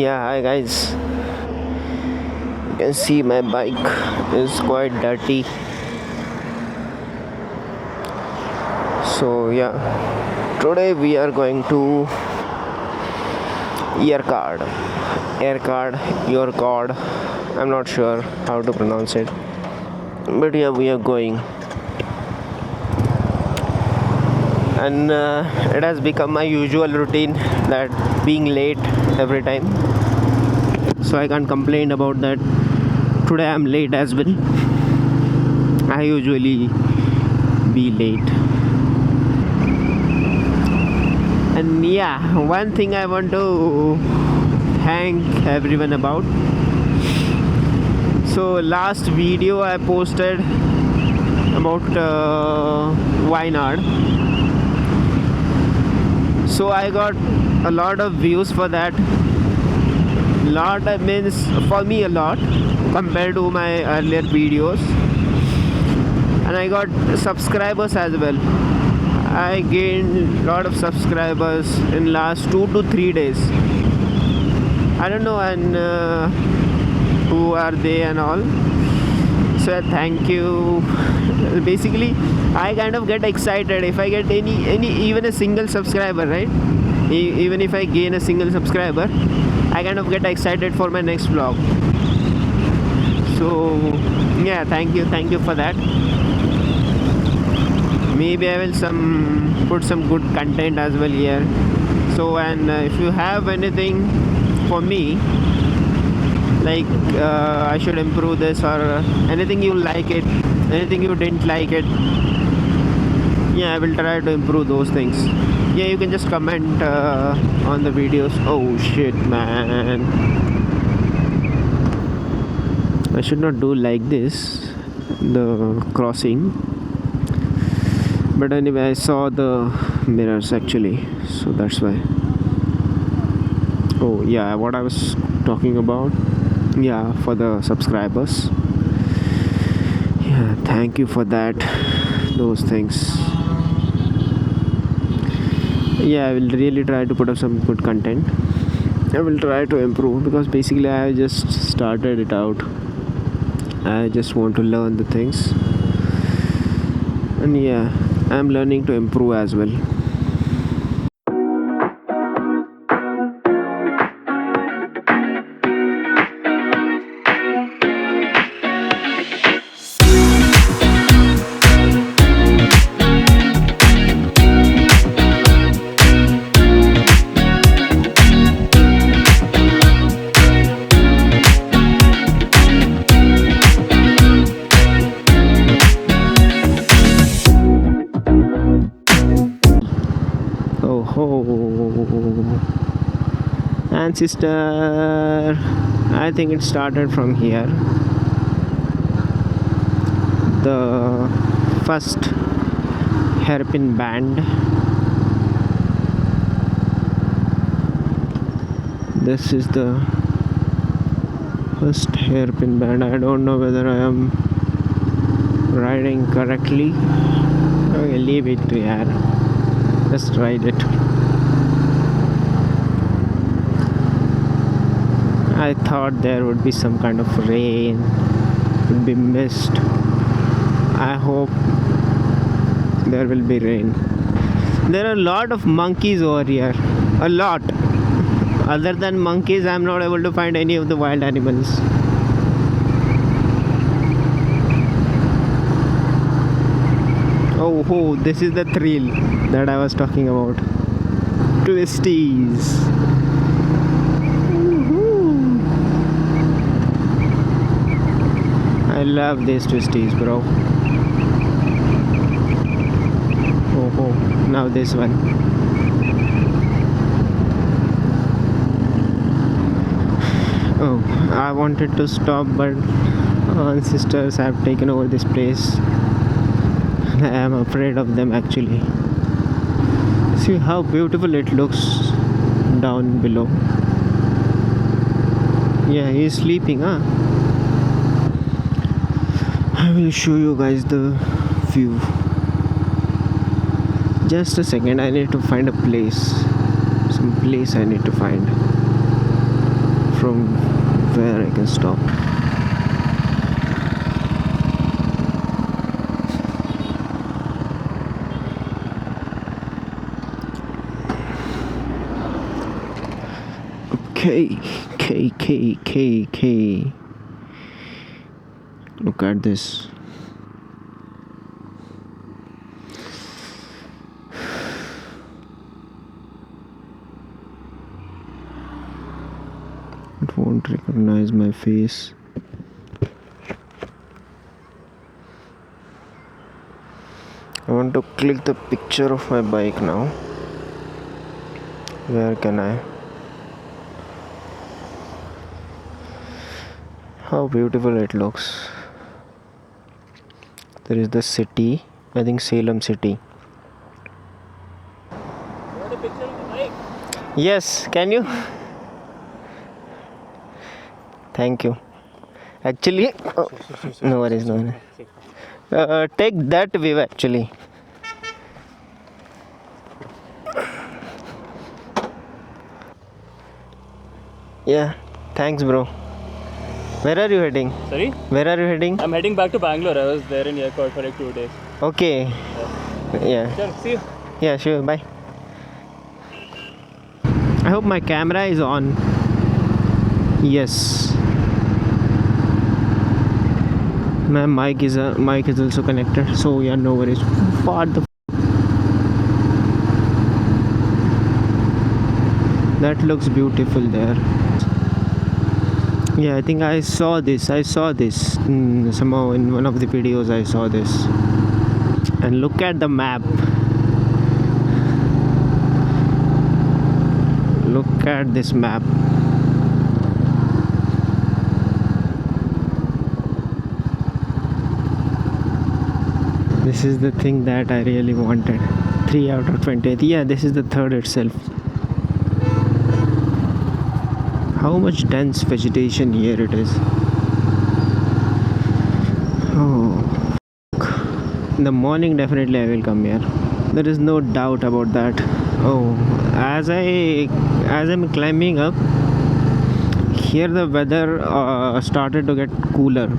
Yeah, hi guys. You can see my bike is quite dirty. So yeah, today we are going to air card, your card. I'm not sure how to pronounce it, but yeah, we are going. And it has become my usual routine that being late every time, so I can't complain about that. Today I'm late as well. I usually be late. And yeah, one thing I want to thank everyone about. So last video I posted about Wayanad. So I got a lot of views for that. Lot means for me a lot compared to my earlier videos. And I got subscribers as well. I gained lot of subscribers in last 2 to 3 days. I don't know and who are they and all. So thank you. Basically, I kind of get excited if I get any even a single subscriber, right? Even if I gain a single subscriber, I kind of get excited for my next vlog. So yeah, thank you for that. Maybe I will put some good content as well here. So and if you have anything for me, like I should improve this or anything you like it, anything you didn't like it, yeah, I will try to improve those things. Yeah, you can just comment on the videos. Oh shit, man, I should not do like this, the crossing. But anyway, I saw the mirrors actually, so that's why. Oh yeah, what I was talking about, yeah, for the subscribers, yeah, thank you for that, those things. Yeah, I will really try to put up some good content. I will try to improve because basically I just started it out. I just want to learn the things, and yeah, I'm learning to improve as well. Oh ho, and sister, I think it started from here. The first hairpin band. This is the first hairpin band. I don't know whether I am riding correctly. Okay, leave it to yaar. Just ride it. I thought there would be some kind of rain, would be mist. I hope there will be rain. There are a lot of monkeys over here. A lot. Other than monkeys, I'm not able to find any of the wild animals. Oh, this is the thrill that I was talking about. Twisties. Woohoo. I love these twisties, bro. Oh, now this one. Oh, I wanted to stop, but sisters have taken over this place. I am afraid of them actually. See how beautiful it looks down below. Yeah, he is sleeping, huh? I will show you guys the view. Just a second, I need to find a place. Some place I need to find. from where I can stop. K. Look at this. It won't recognize my face. I want to click the picture of my bike now. Where can I? How beautiful it looks. There is the city, I think Salem city. You want a picture of the bike? Yes, can you? Thank you. Actually, no worries. Take that view actually. Yeah, thanks, bro. Where are you heading? Sorry? Where are you heading? I'm heading back to Bangalore. I was there in airport for like 2 days. Okay. Yeah. Sure, see you. Yeah, sure. Bye. I hope my camera is on. Yes. My mic is also connected. So yeah, no worries. What the? That looks beautiful there. Yeah, I think I saw this. Somehow in one of the videos I saw this. And look at the map. Look at this map. This is the thing that I really wanted. 3 out of 20. Yeah, this is the third itself. How much dense vegetation here it is. Oh, in the morning definitely I will come here. There is no doubt about that. Oh, as I'm climbing up, here the weather started to get cooler.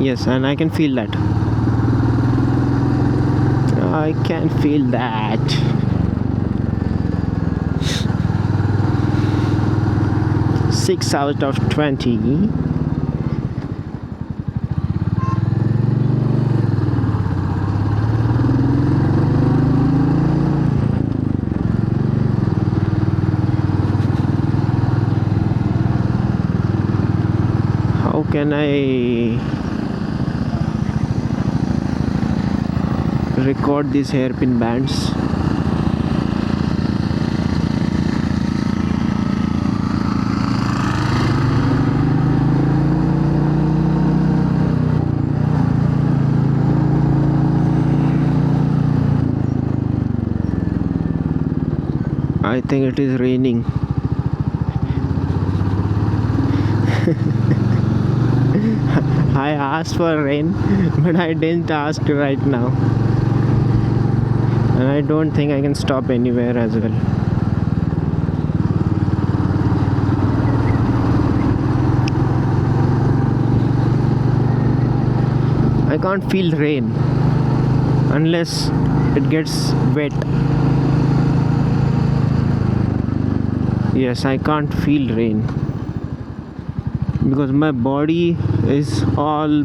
Yes, and I can feel that. I can feel that. Six out of 20. How can I record these hairpin bands? I think it is raining. I asked for rain, but I didn't ask right now. And I don't think I can stop anywhere as well. I can't feel rain unless it gets wet. Yes, I can't feel rain because my body is all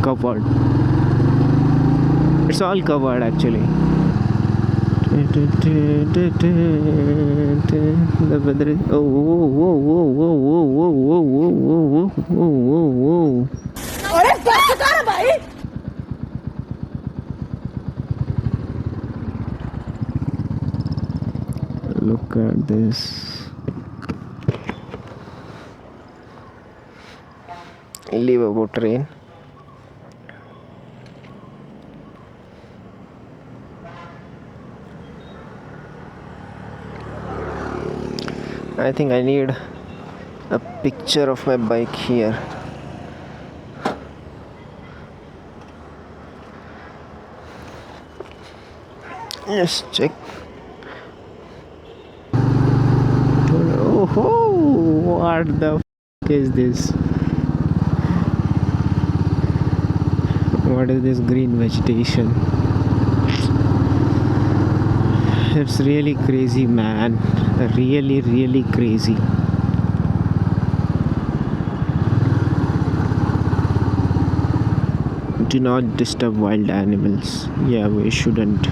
covered. It's all covered actually. The weather is whoa. अरे बस कर भाई Look at this. Leave about train. I think I need a picture of my bike here. Yes, check. Oh, what the is this? What is this green vegetation? It's really crazy, man. Really, really crazy. Do not disturb wild animals. Yeah, we shouldn't.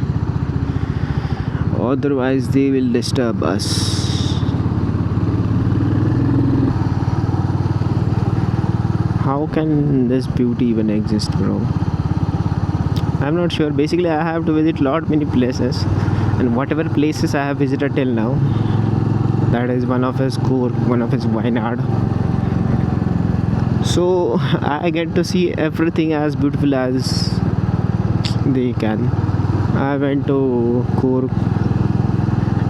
Otherwise, they will disturb us. How can this beauty even exist, bro? I'm not sure. Basically, I have to visit lot many places, and whatever places I have visited till now, that is one of his Coorg, one of his Wayanad. So I get to see everything as beautiful as they can. I went to Coorg.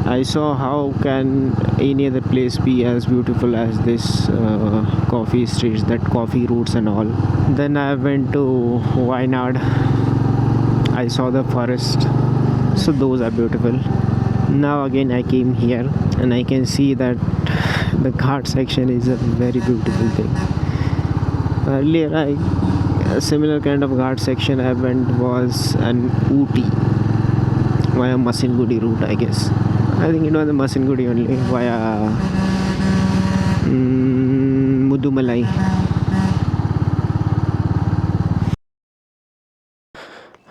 I saw how can any other place be as beautiful as this coffee streets, that coffee routes and all. Then I went to Wayanad. I saw the forest. So those are beautiful. Now again I came here and I can see that the Ghat section is a very beautiful thing. Earlier a similar kind of Ghat section I went was an Ooty via Masingudi route, I guess. I think it was the Masingudi only via Mudumalai.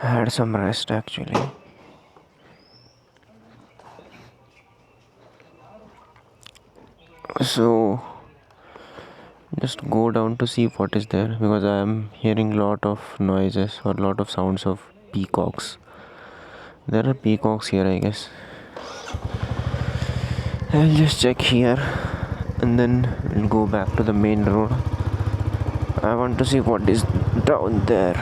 I had some rest actually. So just go down to see what is there, because I am hearing lot of noises or lot of sounds of peacocks. There are peacocks here, I guess. I'll just check here and then we'll go back to the main road. I want to see what is down there.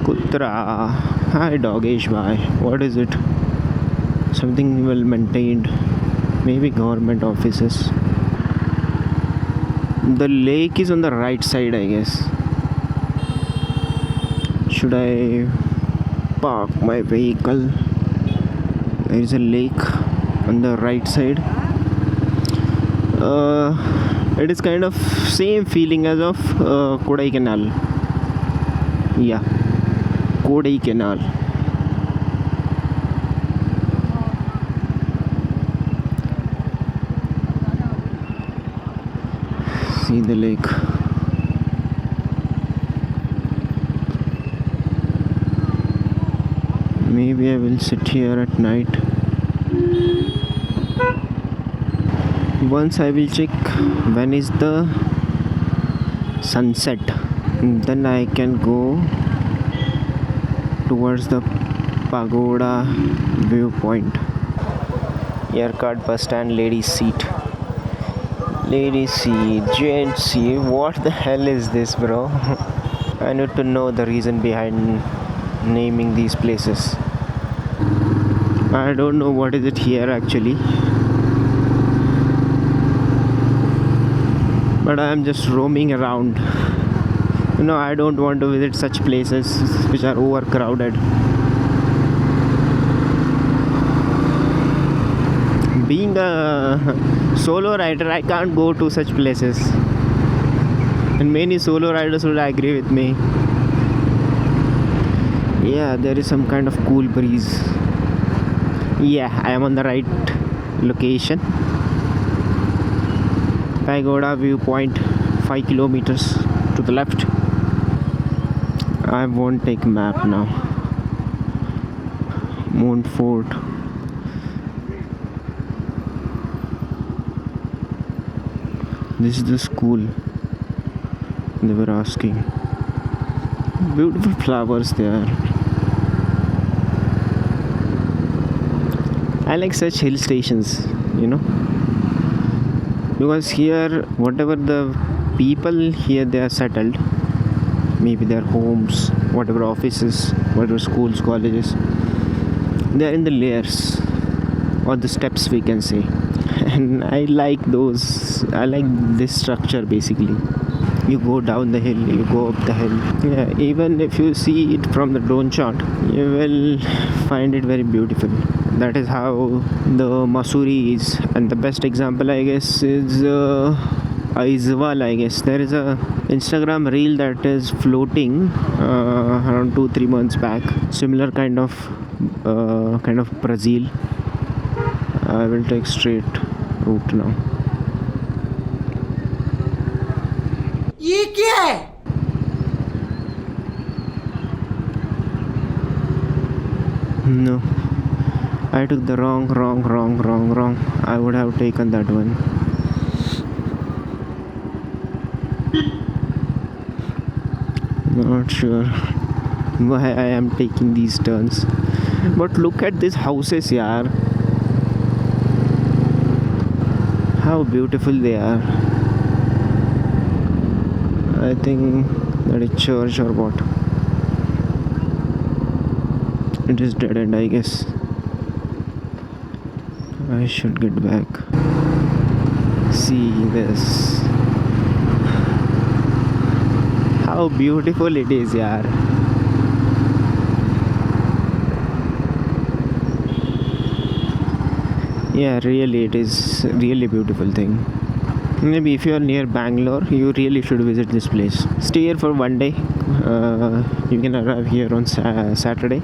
Kutra. Hi Doggish bhai. What is it? Something well maintained. Maybe government offices. The lake is on the right side, I guess. Should I park my vehicle? There is a lake on the right side. It is kind of same feeling as of Kodaikanal. Yeah, Kodaikanal. See the lake. Maybe I will sit here at night. Once I will check when is the sunset, then I can go towards the pagoda viewpoint. Yerkad bus stand, ladies seat. Ladies seat, gents seat. What the hell is this, bro? I need to know the reason behind naming these places. I don't know what is it here actually, but I am just roaming around. I don't want to visit such places which are overcrowded. Being a solo rider, I can't go to such places, and many solo riders would agree with me. Yeah, there is some kind of cool breeze. Yeah, I am on the right location. Pagoda viewpoint, 5 kilometers to the left. I won't take map now. Montfort. This is the school they were asking. Beautiful flowers there. I like such hill stations, because here, whatever the people here, they are settled. Maybe their homes, whatever offices, whatever schools, colleges, they are in the layers or the steps, we can say. And I like those. I like this structure basically. You go down the hill, you go up the hill. Yeah, even if you see it from the drone shot, you will find it very beautiful. That is how the Mussoorie is. And the best example, I guess, is Aizawl. I guess there is a Instagram reel that is floating around 2-3 months back. Similar kind of Brazil. I will take straight route now. ये क्या है? No, I took the wrong. I would have taken that one. Not sure why I am taking these turns. But look at these houses, yaar. How beautiful they are. I think that is church or what. It is dead end, I guess. I should get back. See this. How beautiful it is, yaar. Yeah, really, it is really beautiful thing. Maybe if you are near Bangalore, you really should visit this place. Stay here for one day. You can arrive here on Saturday.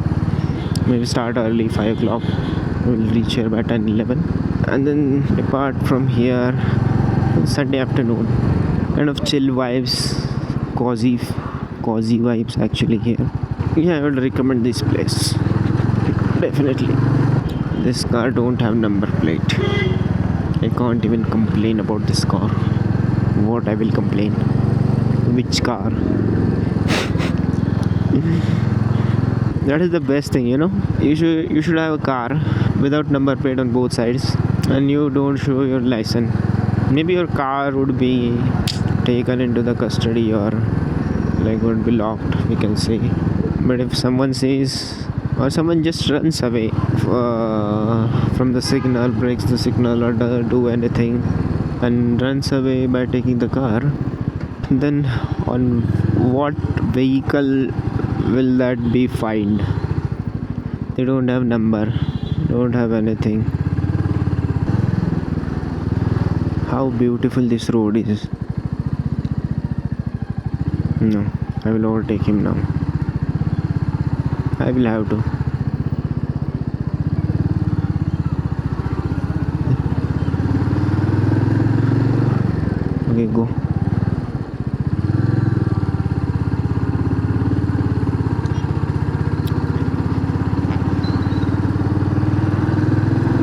Maybe start early, 5 o'clock. We'll reach here by 10-11. And then depart from here Sunday afternoon. Kind of chill vibes, cozy vibes actually here. Yeah, I would recommend this place. Definitely. This car don't have number plate. I can't even complain about this car. What I will complain? Which car? That is the best thing, you know. You should have a car without number plate on both sides, and you don't show your license. Maybe your car would be taken into the custody or like would be locked, we can say. But if someone says, or someone just runs away from the signal, breaks the signal or doesn't do anything and runs away by taking the car, then on what vehicle will that be fined? They don't have number, don't have anything. How beautiful this road is. No, I will overtake him now. I will have to. Okay, go.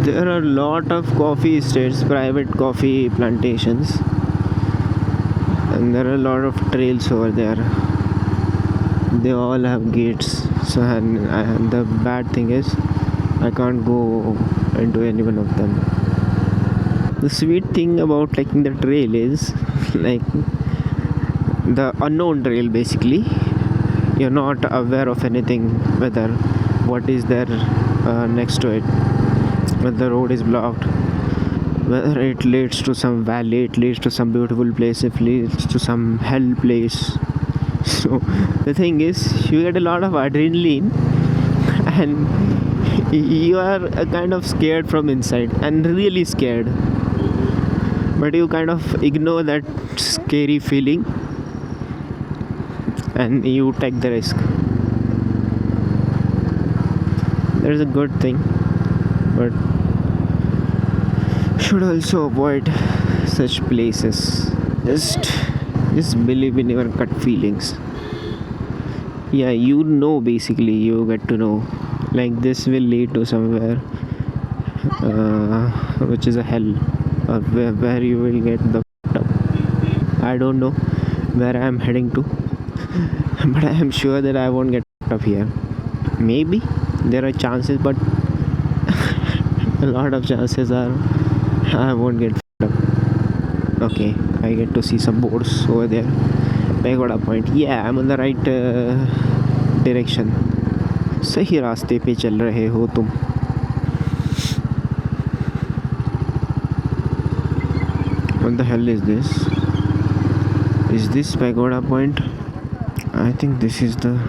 There are a lot of coffee estates, private coffee plantations, and there are a lot of trails over there. They all have gates. So and the bad thing is I can't go into any one of them. The sweet thing about taking the trail is like the unknown trail basically. You're not aware of anything, whether what is there next to it, whether the road is blocked, whether it leads to some valley, it leads to some beautiful place, it leads to some hell place. So the thing is, you get a lot of adrenaline and you are kind of scared from inside and really scared, but you kind of ignore that scary feeling and you take the risk. That is a good thing, but should also avoid such places. Just believe in your gut feelings. Yeah, you know, basically you get to know like this will lead to somewhere which is a hell, or where you will get the f***ed up. I don't know where I am heading to, but I am sure that I won't get f***ed up here. Maybe there are chances, but a lot of chances are I won't get f***ed up. Okay, I get to see some boards over there. Pagoda Point. Yeah, I'm on the right direction. सही रास्ते पे चल रहे हो तुम. What the hell is this? Is this pagoda point? I think this is the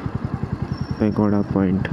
pagoda point.